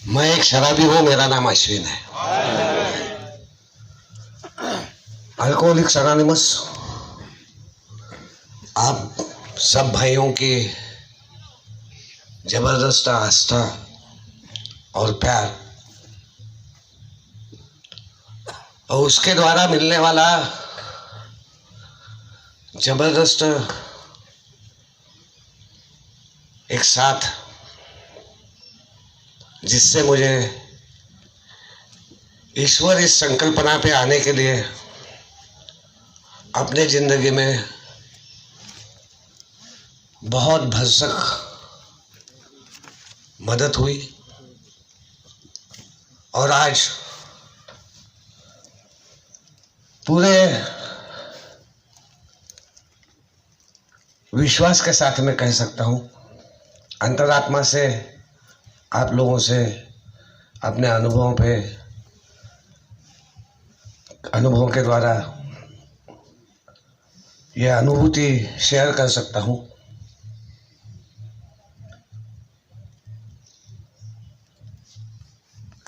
मैं एक शराबी हूँ, मेरा नाम अश्विन है। अल्कोहलिक्स अनोनिमस आप सब भाइयों की जबरदस्त आस्था और प्यार और उसके द्वारा मिलने वाला जबरदस्त एक साथ, जिससे मुझे ईश्वर इस संकल्पना पे आने के लिए अपने जिंदगी में बहुत भरसक मदद हुई। और आज पूरे विश्वास के साथ मैं कह सकता हूँ, अंतरात्मा से आप लोगों से अपने अनुभवों के द्वारा यह अनुभूति शेयर कर सकता हूँ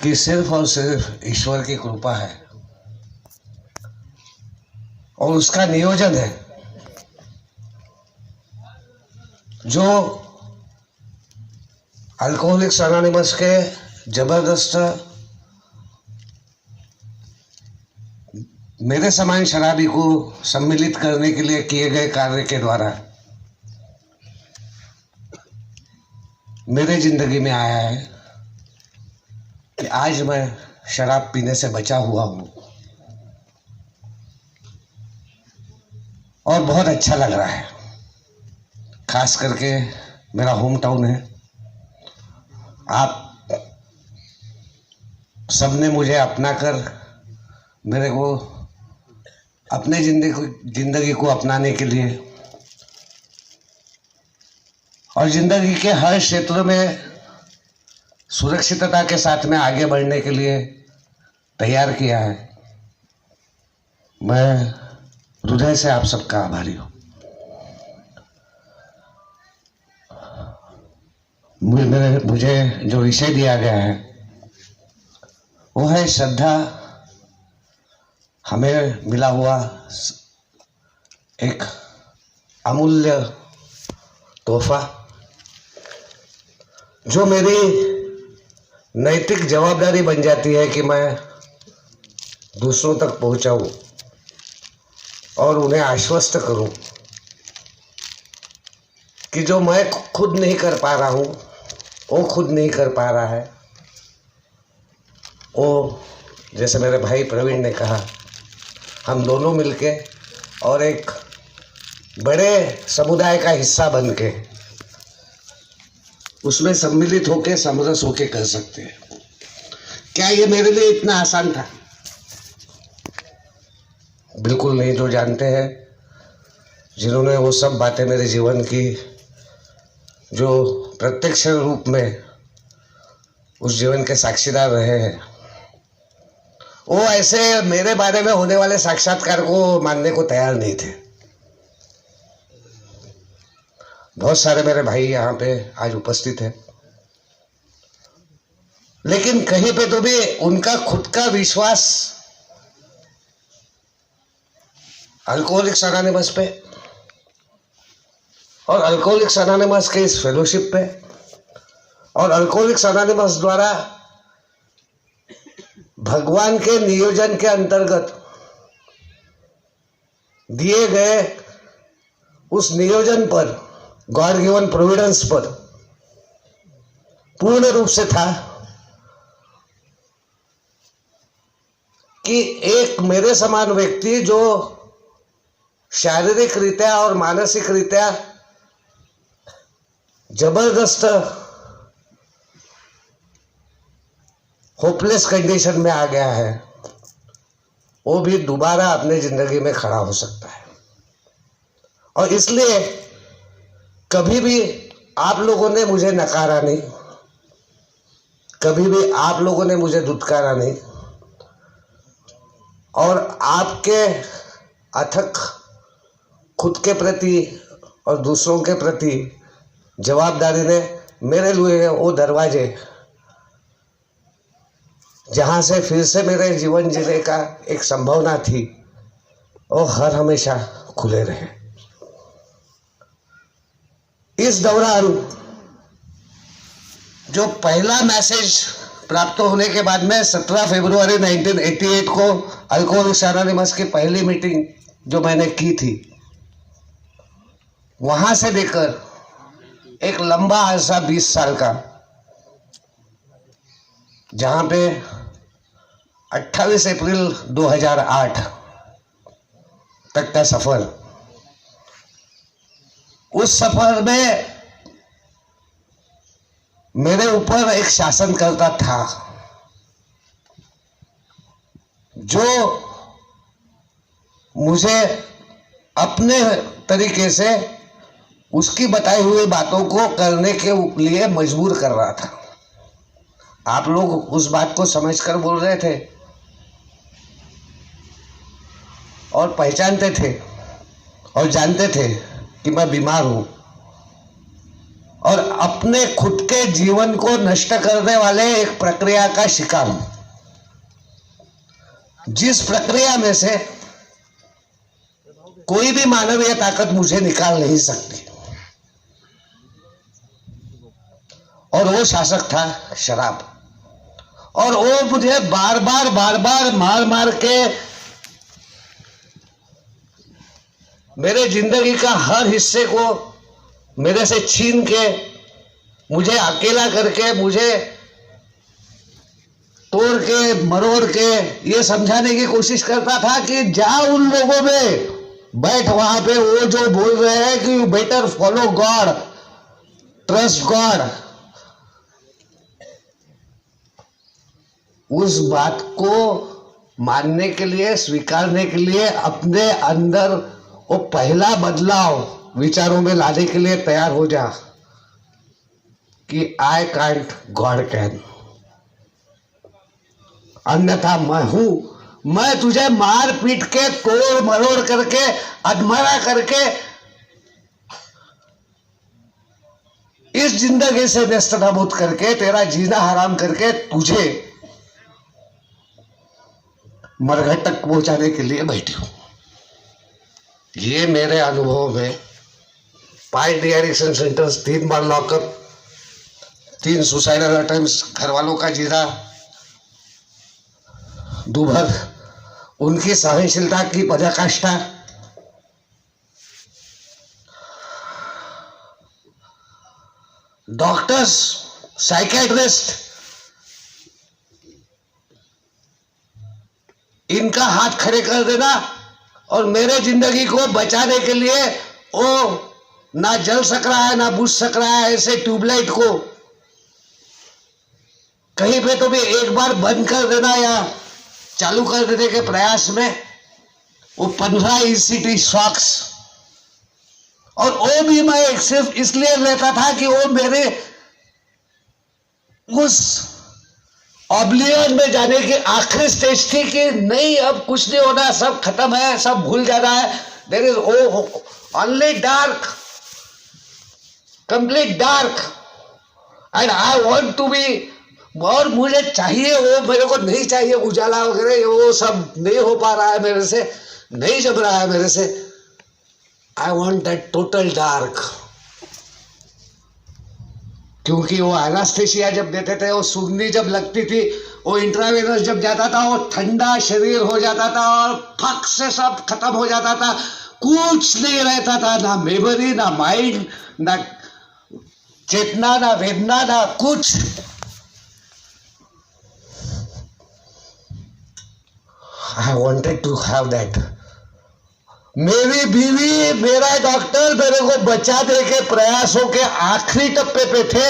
कि सिर्फ और सिर्फ ईश्वर की कृपा है और उसका नियोजन है जो अल्कोहलिक्स अनोनिमस के जबरदस्त मेरे समान शराबी को सम्मिलित करने के लिए किए गए कार्य के द्वारा मेरे जिंदगी में आया है कि आज मैं शराब पीने से बचा हुआ हूँ और बहुत अच्छा लग रहा है। खास करके मेरा होम टाउन है, आप सबने मुझे अपनाकर मेरे को अपने जिंदगी को अपनाने के लिए और जिंदगी के हर क्षेत्र में सुरक्षितता के साथ में आगे बढ़ने के लिए तैयार किया है। मैं हृदय से आप सबका आभारी हूँ। मुझे जो विषय दिया गया है वो है श्रद्धा, हमें मिला हुआ एक अमूल्य तोहफा जो मेरी नैतिक जवाबदारी बन जाती है कि मैं दूसरों तक पहुंचाऊं और उन्हें आश्वस्त करूं कि जो मैं खुद नहीं कर पा रहा हूं, वो खुद नहीं कर पा रहा है। वो जैसे मेरे भाई प्रवीण ने कहा, हम दोनों मिलके और एक बड़े समुदाय का हिस्सा बन के उसमें सम्मिलित होके समरस होके कर सकते हैं। क्या ये मेरे लिए इतना आसान था? बिल्कुल नहीं। जो जानते हैं, जिन्होंने वो सब बातें मेरे जीवन की जो प्रत्यक्ष रूप में उस जीवन के साक्षीदार रहे हैं, वो ऐसे मेरे बारे में होने वाले साक्षात्कार को मानने को तैयार नहीं थे। बहुत सारे मेरे भाई यहाँ पे आज उपस्थित हैं, लेकिन कहीं पे तो भी उनका खुद का विश्वास अल्कोहलिक्स अनोनिमस पे और अल्कोहलिक्स अनोनिमस के इस फेलोशिप पे और अल्कोहलिक्स अनोनिमस द्वारा भगवान के नियोजन के अंतर्गत दिए गए उस नियोजन पर, गॉड गिवन प्रोविडेंस पर पूर्ण रूप से था कि एक मेरे समान व्यक्ति जो शारीरिक रीत्या और मानसिक रीत्या जबरदस्त होपलेस कंडीशन में आ गया है, वो भी दोबारा अपने जिंदगी में खड़ा हो सकता है। और इसलिए कभी भी आप लोगों ने मुझे नकारा नहीं, कभी भी आप लोगों ने मुझे धुतकारा नहीं, और आपके अथक खुद के प्रति और दूसरों के प्रति जवाबदारी ने मेरे लिए वो दरवाजे जहाँ से फिर से मेरे जीवन जीने का एक संभावना थी, वो हर हमेशा खुले रहे। इस दौरान जो पहला मैसेज प्राप्त होने के बाद में 17 फरवरी 1988 को अल्कोहलिक्स एनोनिमस की पहली मीटिंग जो मैंने की थी, वहां से लेकर एक लंबा अरसा 20 साल का, जहां पे 28 अप्रैल 2008 तक का सफर, उस सफर में मेरे ऊपर एक शासनकर्ता था जो मुझे अपने तरीके से उसकी बताई हुई बातों को करने के लिए मजबूर कर रहा था। आप लोग उस बात को समझकर बोल रहे थे और पहचानते थे और जानते थे कि मैं बीमार हूं, और अपने खुद के जीवन को नष्ट करने वाले एक प्रक्रिया का शिकार हूं, जिस प्रक्रिया में से कोई भी मानवीय ताकत मुझे निकाल नहीं सकती। और वो शासक था शराब, और वो मुझे बार बार मार मार के मेरे जिंदगी का हर हिस्से को मेरे से छीन के, मुझे अकेला करके, मुझे तोड़ के मरोड़ के ये समझाने की कोशिश करता था कि जा उन लोगों में बैठ, वहां पे वो जो बोल रहे हैं कि you better follow God, trust God. उस बात को मानने के लिए, स्वीकारने के लिए, अपने अंदर वो पहला बदलाव विचारों में लाने के लिए तैयार हो जा कि आई कांट, गॉड कैन। अन्यथा मैं हूं, मैं तुझे मार पीट के, तोड़ मरोड़ करके, अधमरा करके इस जिंदगी से नेस्तनाबूद करके, तेरा जीना हराम करके तुझे मरघट तक पहुंचाने के लिए बैठी हूं। ये मेरे अनुभव में 5 डिएडिक्शन सेंटर्स, 3 बार लॉकअप, 3 सुसाइडल अटेम्प्ट्स, घर वालों का जीना, दूभर उनकी सहनशीलता की पराकाष्ठा, डॉक्टर्स, साइकियाट्रिस्ट, इनका हाथ खड़े कर देना और मेरे जिंदगी को बचाने के लिए वो ना जल सक रहा है, ना बुझ सक रहा है, ऐसे ट्यूबलाइट को कहीं पे तो भी एक बार बंद कर देना या चालू कर देने के प्रयास में वो 15 ECT शॉक्स, और वो भी मैं सिर्फ इसलिए लेता था कि वो मेरे उस ऑब्लिवियन में जाने की आखिरी स्टेज थी कि नहीं, अब कुछ नहीं होना, सब खत्म है, सब भूल जाना है, there is only dark, complete dark, and I want to be, और मुझे चाहिए वो, मेरे को नहीं चाहिए उजाला वगैरह, वो सब नहीं हो पा रहा है मेरे से, नहीं जम रहा है मेरे से, I want that total dark. क्योंकि वो एनास्थेसिया जब देते थे, वो सूंघनी जब लगती थी, वो इंट्रावेनस जब जाता था, वो ठंडा शरीर हो जाता था और फक से सब खत्म हो जाता था, कुछ नहीं रहता था, ना मेमोरी, ना माइंड, ना चेतना, ना वेदना, ना कुछ। I wanted to have that. मेरी बीवी, मेरा डॉक्टर मेरे को बचाने के प्रयासों के आखिरी टप्पे पे थे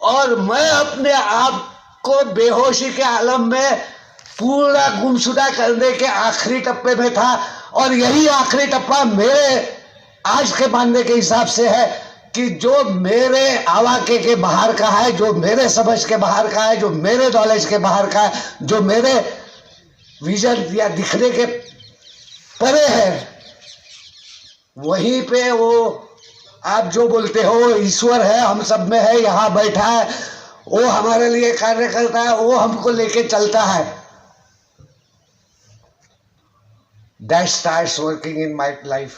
और मैं अपने आप को बेहोशी के आलम में पूरा गुमशुदा करने के आखिरी टप्पे में था। और यही आखिरी टप्पा मेरे आज के मानने के हिसाब से है कि जो मेरे आवाके के बाहर का है, जो मेरे समझ के बाहर का है, जो मेरे नॉलेज के बाहर का है, जो मेरे विजन या दिखने के परे है, वहीं पे वो आप जो बोलते हो ईश्वर है, हम सब में है, यहाँ बैठा है, वो हमारे लिए कार्य करता है, वो हमको लेके चलता है। That starts working in my life,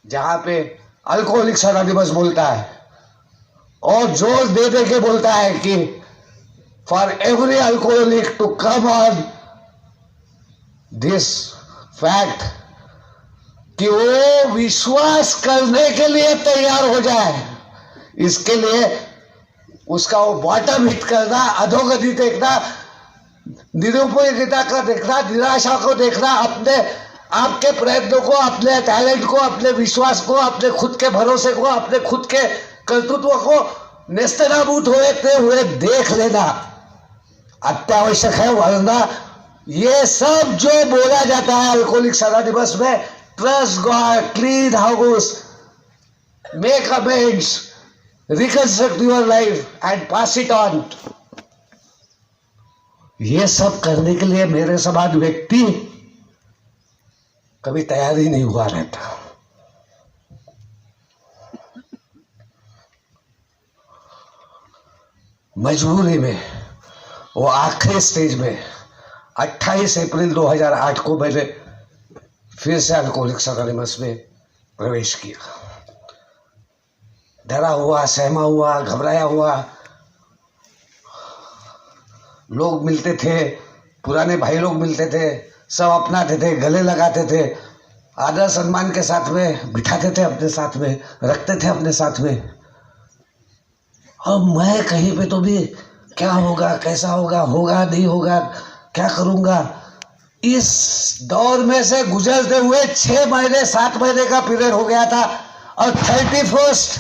जहां पे अल्कोहलिक्स अनोनिमस बोलता है और जोर दे दे के बोलता है कि for every alcoholic to come on this fact, कि वो विश्वास करने के लिए तैयार हो जाए। इसके लिए उसका वो बॉटम हिट करना, अधोगति देखना, निरुपयोगिता का देखना, निराशा को देखना, अपने आपके प्रयत्नों को, अपने टैलेंट को, अपने विश्वास को, अपने खुद के भरोसे को, अपने खुद के कर्तृत्व को नेस्तनाबूद होते हुए देख लेना अत्यावश्यक है। वरना ये सब जो बोला जाता है अल्कोहलिक्स अनोनिमस में, trust God, clean house, make amends, reconstruct your life and pass it on, ये सब करने के लिए मेरे समान व्यक्ति कभी तैयार ही नहीं हुआ रहता। मजबूरी में वो आखिरी स्टेज में 28 अप्रैल 2008 को मैंने फिर से अल्कोहलिक्स अनोनिमस में प्रवेश किया। डरा हुआ, सहमा हुआ, घबराया हुआ। लोग मिलते थे, पुराने भाई लोग मिलते थे, सब अपनाते थे, गले लगाते थे, आदर सम्मान के साथ में बिठाते थे, अपने साथ में रखते थे, अपने साथ में। अब मैं कहीं पे तो भी क्या होगा, कैसा होगा, होगा नहीं होगा, क्या करूँगा, इस दौर में से गुजरते हुए 6 महीने 7 महीने का पीरियड हो गया था। और 31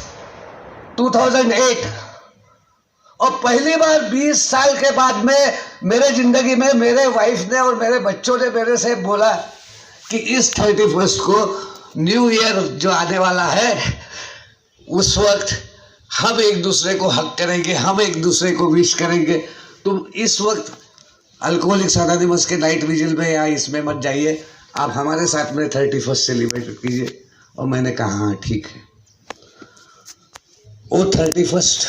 2008 और पहली बार 20 साल के बाद में मेरे जिंदगी में मेरे वाइफ ने और मेरे बच्चों ने मेरे से बोला कि इस 31 को न्यू ईयर जो आने वाला है, उस वक्त हम एक दूसरे को हक करेंगे, हम एक दूसरे को विश करेंगे। तुम इस वक्त अल्कोहलिक्स अनोनिमस के नाइट विजिल में या इसमें मत जाइए, आप हमारे साथ में 31 सेलिब्रेट कीजिए। और मैंने कहा हाँ ठीक है। वो 31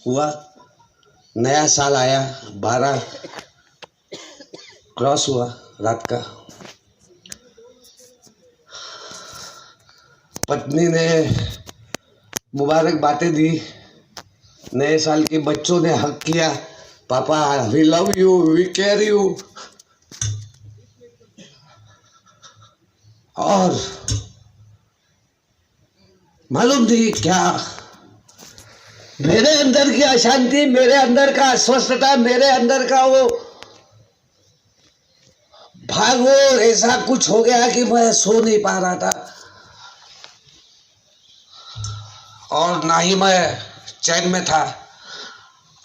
हुआ, नया साल आया, 12 क्रॉस हुआ रात का। पत्नी ने मुबारक बातें दी, नए साल की, बच्चों ने हक किया, पापा we love you, we care you. और मालूम नहीं क्या, मेरे अंदर की अशांति, मेरे अंदर का अस्वस्थता, मेरे अंदर का वो भागो, ऐसा कुछ हो गया कि मैं सो नहीं पा रहा था और ना ही मैं चैन में था।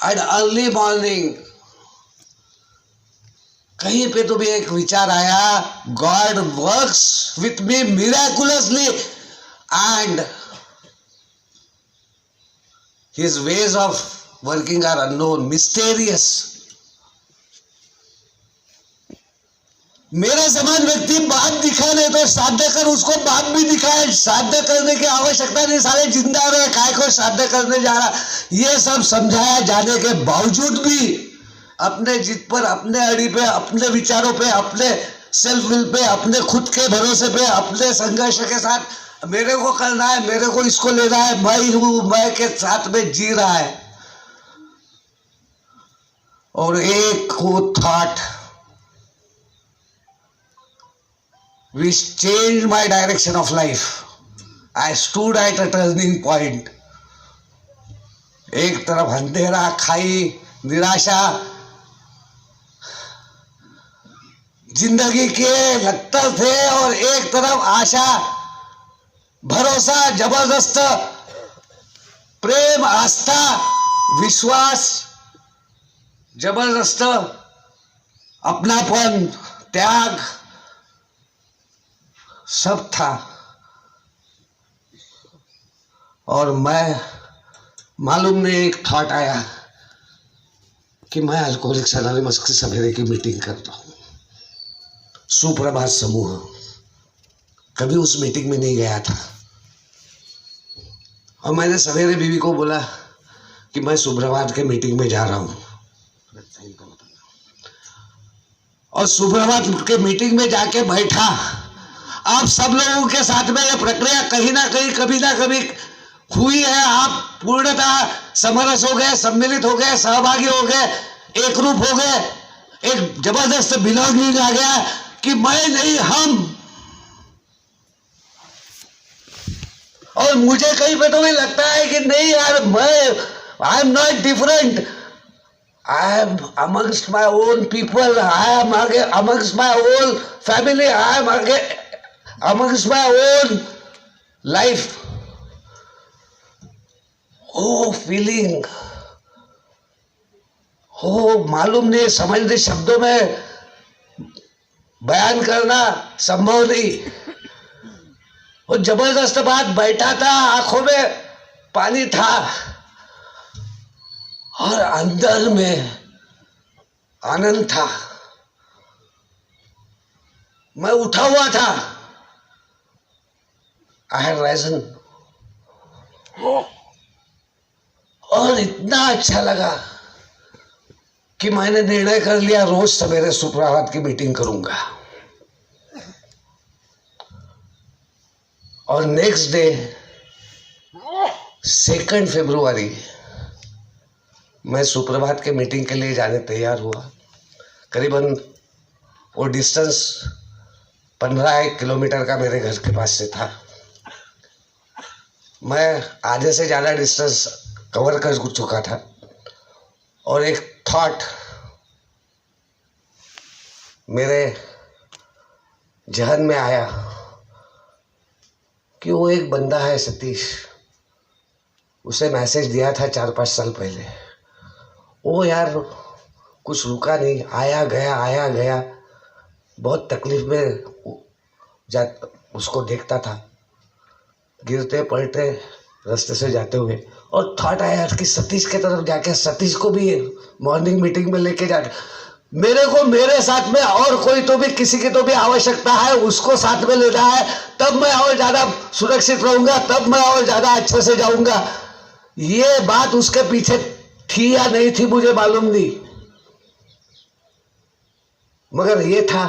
एंड अर्ली मॉर्निंग कहीं पे तो भी एक विचार आया, God works with me miraculously and His ways of working are unknown, mysterious. मेरा समान व्यक्ति बात दिखा नहीं तो साध्य कर उसको बात भी दिखाए। साध्य करने की आवश्यकता नहीं, सारे जिंदा रहे, काय को साध्य करने जा रहा, ये सब समझाया जाने के बावजूद भी अपने जिद पर, अपने अड़ी पे, अपने विचारों पे, अपने सेल्फ विल पे, अपने खुद के भरोसे पे, अपने संघर्ष के साथ मेरे को करना है, मेरे को इसको लेना है, मैं हूं, मैं के साथ में जी रहा है। और एक को thought which changed my direction of life. I stood at a turning point. एक तरफ अंधेरा, खाई, निराशा, जिंदगी के लत्तर थे, और एक तरफ आशा, भरोसा, जबरदस्त प्रेम, आस्था, विश्वास, जबरदस्त अपनापन, त्याग, सब था। और मैं, मालूम नहीं, एक थॉट आया कि मैं अल्कोहलिक्स अनोनिमस की सवेरे की मीटिंग करता हूँ, सुप्रभात समूह। कभी उस मीटिंग में नहीं गया था। और मैंने सवेरे बीवी को बोला कि मैं सुप्रभात के मीटिंग में जा रहा हूं, और सुप्रभात के मीटिंग में जाके बैठा। आप सब लोगों के साथ में यह प्रक्रिया कहीं ना कहीं कभी ना कभी हुई है। आप पूर्णतः समरस हो गए, सम्मिलित हो गए, सहभागी हो गए, एक रूप हो गए, एक जबरदस्त बिलोंगिंग आ गया कि मैं नहीं हम। और मुझे कहीं पे तो भी लगता है कि नहीं यार, मैं I am not different, I am amongst my own people, I am amongst my own family, I am amongst my own life. Oh feeling, oh मालूम नहीं, समझ नहीं, शब्दों में बयान करना संभव नहीं। वो जबरदस्त बात, बैठा था, आंखों में पानी था और अंदर में आनंद था। मैं उठा हुआ था, आई हैड राइजन, और इतना अच्छा लगा कि मैंने निर्णय कर लिया रोज सवेरे सुप्रभात की मीटिंग करूंगा। और नेक्स्ट डे 2 फरवरी मैं सुप्रभात के मीटिंग के लिए जाने तैयार हुआ। करीबन वो डिस्टेंस 15 किलोमीटर का मेरे घर के पास से था। मैं आधे से ज़्यादा डिस्टेंस कवर कर चुका था और एक थॉट मेरे जहन में आया कि वो एक बंदा है सतीश, उसे मैसेज दिया था 4-5 साल पहले। वो यार कुछ रुका नहीं, आया गया, बहुत तकलीफ में उसको देखता था, गिरते पलटे रास्ते से जाते हुए। और थॉट आया कि सतीश के तरफ जाके सतीश को भी मॉर्निंग मीटिंग में लेके जाके, मेरे को मेरे साथ में और कोई तो भी, किसी की तो भी आवश्यकता है, उसको साथ में लेना है, तब मैं और ज़्यादा सुरक्षित रहूँगा, तब मैं और ज़्यादा अच्छे से जाऊँगा। ये बात उसके पीछे थी या नहीं थी मुझे मालूम नहीं, मगर ये था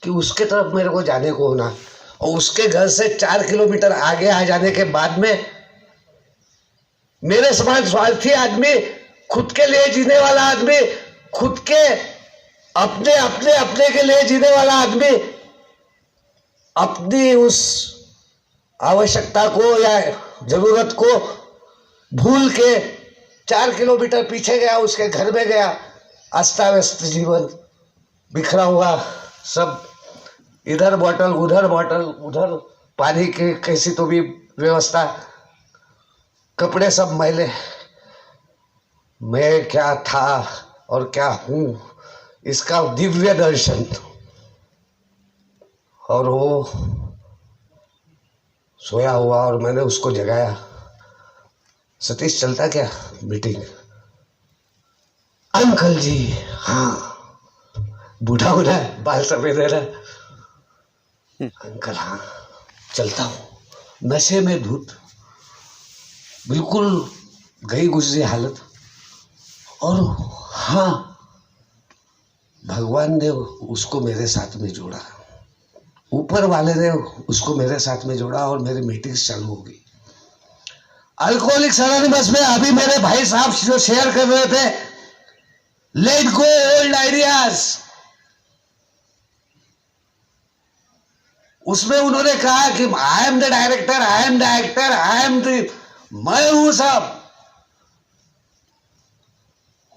कि उसके तरफ मेरे को जाने को होना। और उसके घर से 4 किलोमीटर आगे आ जाने के बाद में मेरे समान स्वार्थी आदमी, खुद के लिए जीने वाला आदमी, खुद के अपने के लिए जीने वाला आदमी अपनी उस आवश्यकता को या जरूरत को भूल के 4 किलोमीटर पीछे गया, उसके घर में गया। अस्ता व्यस्त जीवन, बिखरा हुआ सब, इधर बॉटल उधर पानी की कैसी तो भी व्यवस्था, कपड़े सब मैले। मैं क्या था और क्या हूँ, इसका दिव्य दर्शन। और वो सोया हुआ और मैंने उसको जगाया, सतीश चलता क्या मीटिंग? अंकल जी, हाँ, बूढ़ा हो रहा है, बाल सफेद है ना, अंकल हाँ चलता हूँ। नशे में धुत, बिल्कुल गई गुजरी हालत। और हाँ, भगवान ने उसको मेरे साथ में जोड़ा, ऊपर वाले ने उसको मेरे साथ में जोड़ा और मेरी मीटिंग चालू हो गई। अल्कोहलिक्स एनोनिमस में अभी मेरे भाई साहब जो शेयर कर रहे थे, लेट गो ओल्ड आइडियाज, उसमें उन्होंने कहा कि I am the director, I am the actor, I am the, मैं हूं सब।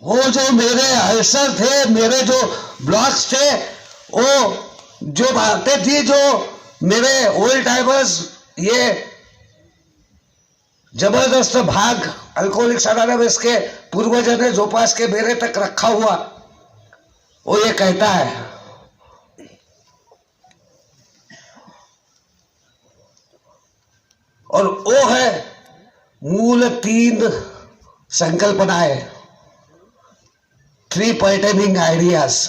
वो जो मेरे अल्सर थे, मेरे जो ब्लॉक्स थे, वो जो बातें थी, जो मेरे ओल्ड टाइमर्स, ये जबरदस्त भाग अल्कोहलिक्स एनोनिमस के पूर्वजों ने जो पास के मेरे तक रखा हुआ, वो ये कहता है, और वो है मूल 3 संकल्पनाएं, 3 pertaining ideas.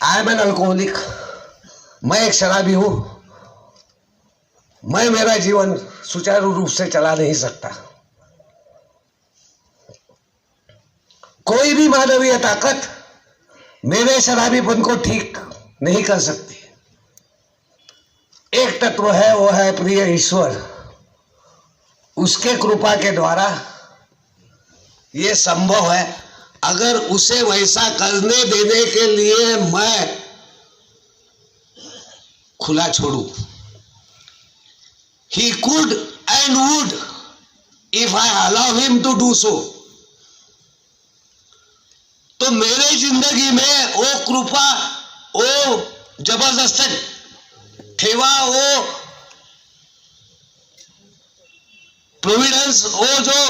I am an alcoholic, मैं एक शराबी हूं, मैं मेरा जीवन सुचारू रूप से चला नहीं सकता। कोई भी मानवीय ताकत मेरे शराबीपन को ठीक नहीं कर सकती। एक तत्व है, वो है प्रिय ईश्वर। उसके कृपा के द्वारा ये संभव है। अगर उसे वैसा करने देने के लिए मैं खुला छोड़ू, he could and would if I allow him to do so, तो मेरे जिंदगी में वो कृपा, वो जबरदस्त ठेवा, वो प्रोविडेंस, वो जो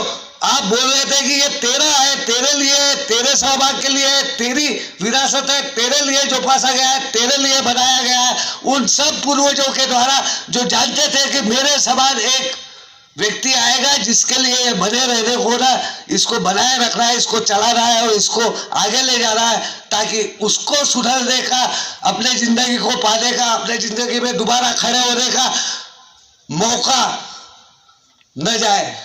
आप बोल रहे थे कि ये तेरा है, तेरे लिए, तेरे सहभाग के लिए, तेरी विरासत है, तेरे लिए जो पासा गया है, तेरे लिए बनाया गया है, उन सब पूर्वजों के द्वारा जो जानते थे कि मेरे समान एक व्यक्ति आएगा जिसके लिए ये बने रहने को ना, इसको बनाए रखना है, इसको चलाना है और इसको आगे ले जाना है, ताकि उसको सुधरने का, अपने जिंदगी को पाने का, अपने जिंदगी में दोबारा खड़े होने का मौका न जाए।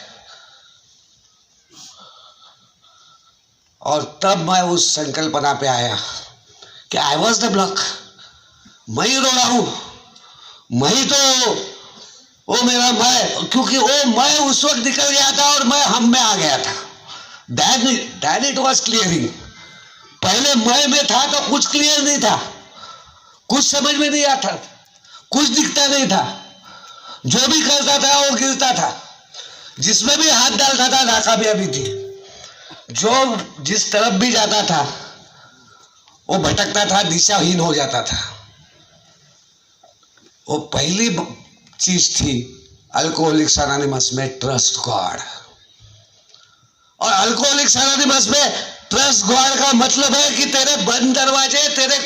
और तब मैं उस संकल्पना पे आया कि आई वॉज द ब्लॉक, मैं ही रो रहा हूं, मैं ही तो, वो मेरा मैं, क्योंकि वो मैं उस वक्त निकल गया था और मैं हम में आ गया था। That it was clearing. पहले मैं में था तो कुछ क्लियर नहीं था, कुछ समझ में नहीं आता, कुछ दिखता नहीं था, जो भी करता था वो गिरता था, जिसमें भी हाथ डालता था नाकामयाबी थी, जो जिस तरफ भी जाता था वो भटकता था, दिशाहीन हो जाता था। वो पहली चीज थी अल्कोहलिक्स एनोनिमस में ट्रस्ट गॉड। और अल्कोहलिक्स एनोनिमस में ट्रस्ट गॉड का मतलब है कि तेरे बंद दरवाजे, तेरे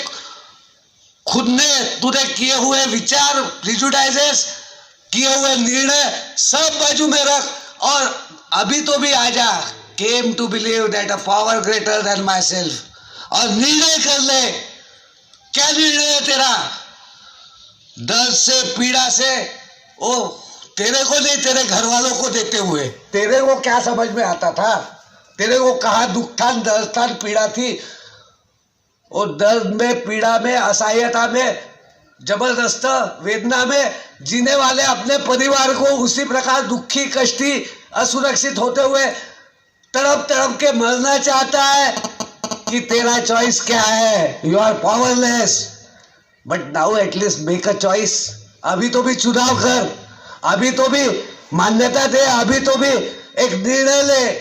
खुद ने तूने किए हुए विचार, प्रिजुडाइजेस, किए हुए निर्णय सब बाजू में रख और अभी तो भी आ जा। Came to believe that a power greater than myself, और निर्णय कर ले। क्या निर्णय है तेरा? दर्द से, पीड़ा से, ओ तेरे को नहीं, तेरे घर वालों को देते हुए। तेरे को क्या समझ में आता था? तेरे को कहाँ दुख था, दर्द था, पीड़ा थी? वो दर्द में, पीड़ा में, असहायता में, जबरदस्त वेदना में जीने वाले अपने परिवार को उसी प्रकार दुखी, कष्टी, असुरक्षित होते हुए तड़प तड़प के मरना चाहता है कि तेरा चॉइस क्या है? You are powerless, but now at least make a choice. अभी तो भी चुनाव कर, अभी तो भी मान्यता दे, अभी तो भी एक निर्णय ले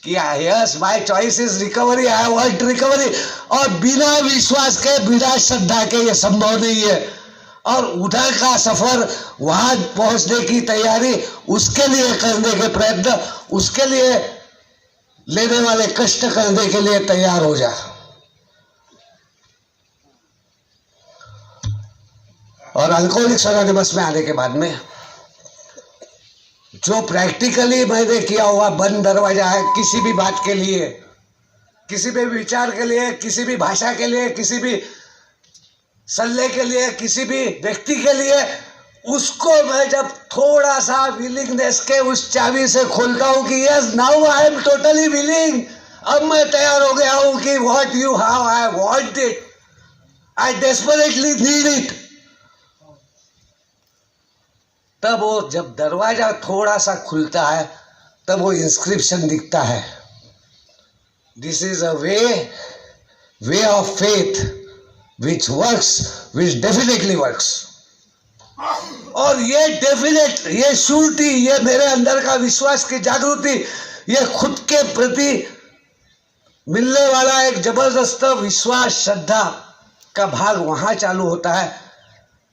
कि yes my choice is recovery, I want recovery. और बिना विश्वास के, बिना श्रद्धा के ये संभव नहीं है। और उधर का सफर, वहां पहुंचने की तैयारी, उसके लिए करने के प्रयत्न, उसके लिए लेने वाले कष्ट करने के लिए तैयार हो जा। और अल्कोहलिक्स एनोनिमस में आने के बाद में जो प्रैक्टिकली मैंने किया हुआ बंद दरवाजा है, किसी भी बात के लिए, किसी भी विचार के लिए, किसी भी भाषा के लिए, किसी भी सल्ले के लिए, किसी भी व्यक्ति के लिए, उसको मैं जब थोड़ा सा विलिंगनेस के उस चाबी से खोलता हूं कि yes now I am totally willing, अब मैं तैयार हो गया हूं कि what you have, I want it, I desperately need it. तब वो जब दरवाजा थोड़ा सा खुलता है, तब वो इंस्क्रिप्शन दिखता है, this is a way of faith which works, which definitely works. और ये डेफिनेट, ये श्योरिटी, ये मेरे अंदर का विश्वास की जागृति, ये खुद के प्रति मिलने वाला एक जबरदस्त विश्वास, श्रद्धा का भाग वहां चालू होता है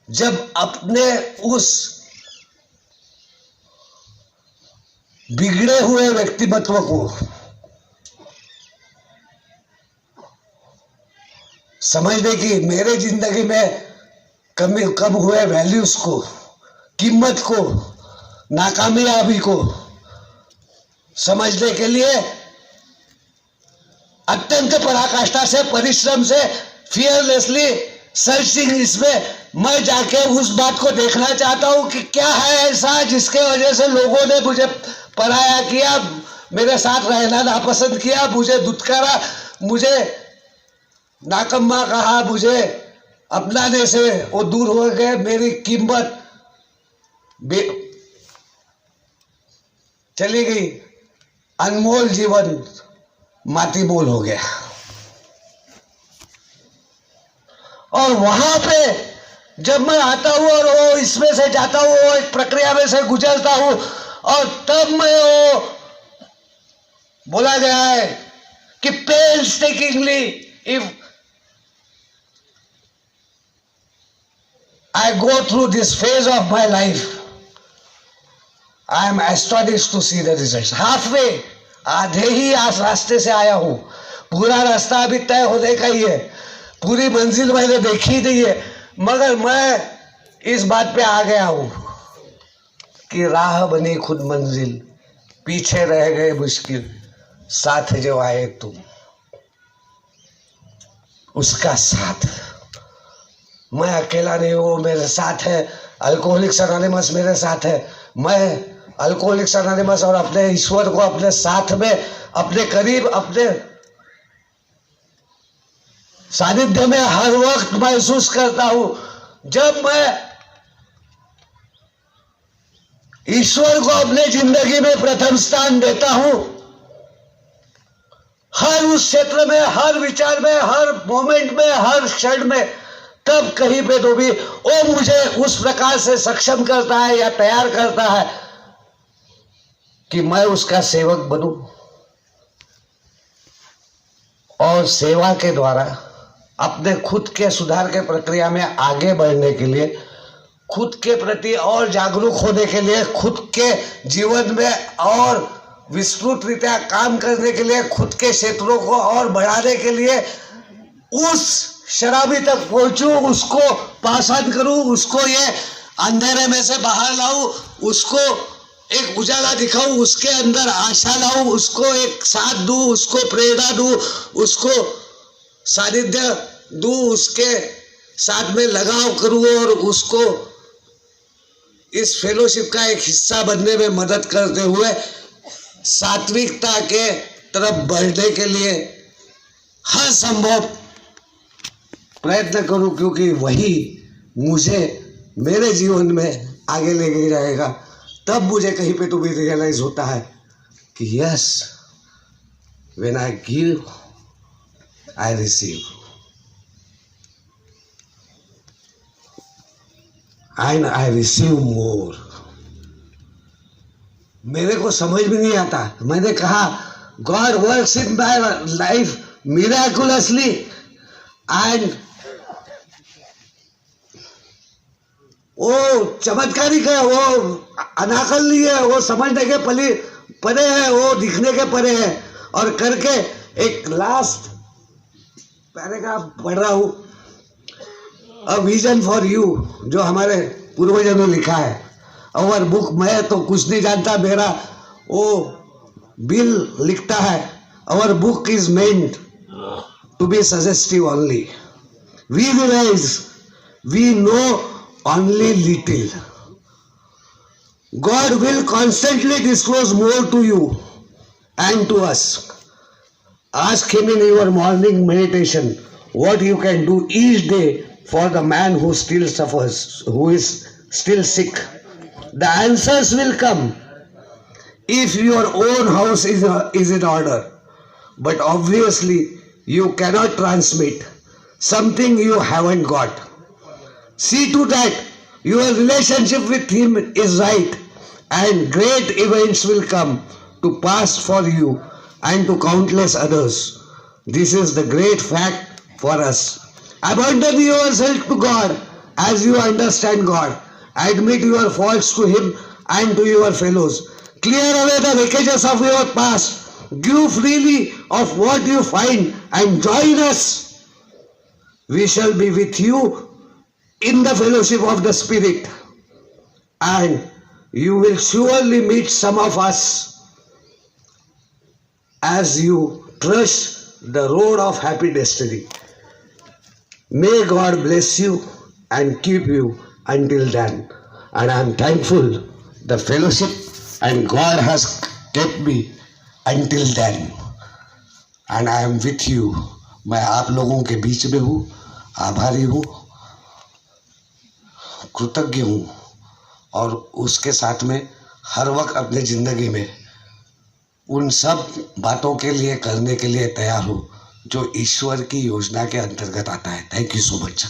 जब अपने उस बिगड़े हुए व्यक्तिमत्व को समझने की, मेरे जिंदगी में कम हुए वैल्यूज को, कीमत को, नाकामयाबी को समझने के लिए अत्यंत पराकाष्ठा से, परिश्रम से, फियरलेसली सर्चिंग, इसमें मैं जाके उस बात को देखना चाहता हूं कि क्या है ऐसा जिसके वजह से लोगों ने मुझे पराया किया, मेरे साथ रहना नापसंद किया, मुझे दुत्कारा, मुझे नाकम्मा कहा, मुझे अपनाने से वो दूर हो गए, मेरी कीमत चली गई, अनमोल जीवन माटी मोल हो गया। और वहां पे जब मैं आता हूं और वो इसमें से जाता हूं, वो एक प्रक्रिया में से गुजरता हूं, और तब मैं वो बोला गया है कि painstakingly if I go through this phase of my life, I am astonished to see the results. Halfway, आधे ही आज रास्ते से आया हूं, पूरा रास्ता अभी तय होने का ही है, पूरी मंजिल मैंने देखी नहीं है, मगर मैं इस बात पे आ गया हूं कि राह बनी खुद मंजिल, पीछे रह गए मुश्किल, साथ जो आए तुम, उसका साथ। मैं अकेला नहीं हूं, मेरे साथ है अल्कोहलिक्स अनोनिमस, मेरे साथ है। मैं अल्कोहलिक्स अनोनिमस और अपने ईश्वर को अपने साथ में, अपने करीब, अपने सानिध्य में हर वक्त महसूस करता हूं। जब मैं ईश्वर को अपने जिंदगी में प्रथम स्थान देता हूं, हर उस क्षेत्र में, हर विचार में, हर मोमेंट में, हर क्षण में, तब कहीं पे तो भी वो मुझे उस प्रकार से सक्षम करता है या तैयार करता है कि मैं उसका सेवक बनूं, और सेवा के द्वारा अपने खुद के सुधार के प्रक्रिया में आगे बढ़ने के लिए, खुद के प्रति और जागरूक होने के लिए, खुद के जीवन में और विस्तृत रीत्या काम करने के लिए, खुद के क्षेत्रों को और बढ़ाने के लिए उस शराबी तक पहुंचूं, उसको पासान करूं, उसको ये अंधेरे में से बाहर लाऊं, उसको एक उजाला दिखाऊं, उसके अंदर आशा लाऊं, उसको एक साथ दूं, उसको प्रेरणा दूं, उसको सानिध्य दूं, उसके साथ में लगाव करूं और उसको इस फेलोशिप का एक हिस्सा बनने में मदद करते हुए सात्विकता के तरफ बढ़ने के लिए हर संभव प्रयत्न करूं, क्योंकि वही मुझे मेरे जीवन में आगे लेके जाएगा। तब मुझे कहीं पे तो भी रियलाइज होता है कि yes, when I give I receive, and I receive मोर। मेरे को समझ में नहीं आता, मैंने कहा God works in my life miraculously, and वो चमत्कारिक है, वो अनाकलनीय है, वो समझने के परे है, वो दिखने के परे है। और करके एक लास्ट पैराग्राफ पढ़ रहा हूं, अ विजन फॉर यू, जो हमारे पूर्वजों ने लिखा है। अवर बुक, मैं तो कुछ नहीं जानता, मेरा वो बिल लिखता है, our book is meant to be suggestive only, we realise we know only little. God will constantly disclose more to you and to us. Ask Him in your morning meditation what you can do each day for the man who still suffers, who is still sick. The answers will come if your own house is in order. But obviously you cannot transmit something you haven't got. See to that your relationship with Him is right, and great events will come to pass for you and to countless others. This is the great fact for us. Abandon yourself to God as you understand God. Admit your faults to Him and to your fellows. Clear away the wreckages of your past. Give freely of what you find and join us. We shall be with you in the fellowship of the Spirit, and you will surely meet some of us as you trust the road of happy destiny. May God bless you and keep you until then. And I am thankful the fellowship and God has kept me until then and I am with you. मैं आप लोगों के बीच में हूँ, आभारी हूँ, कृतज्ञ हूँ और उसके साथ में हर वक्त अपने ज़िंदगी में उन सब बातों के लिए करने के लिए तैयार हूँ जो ईश्वर की योजना के अंतर्गत आता है। Thank you so much.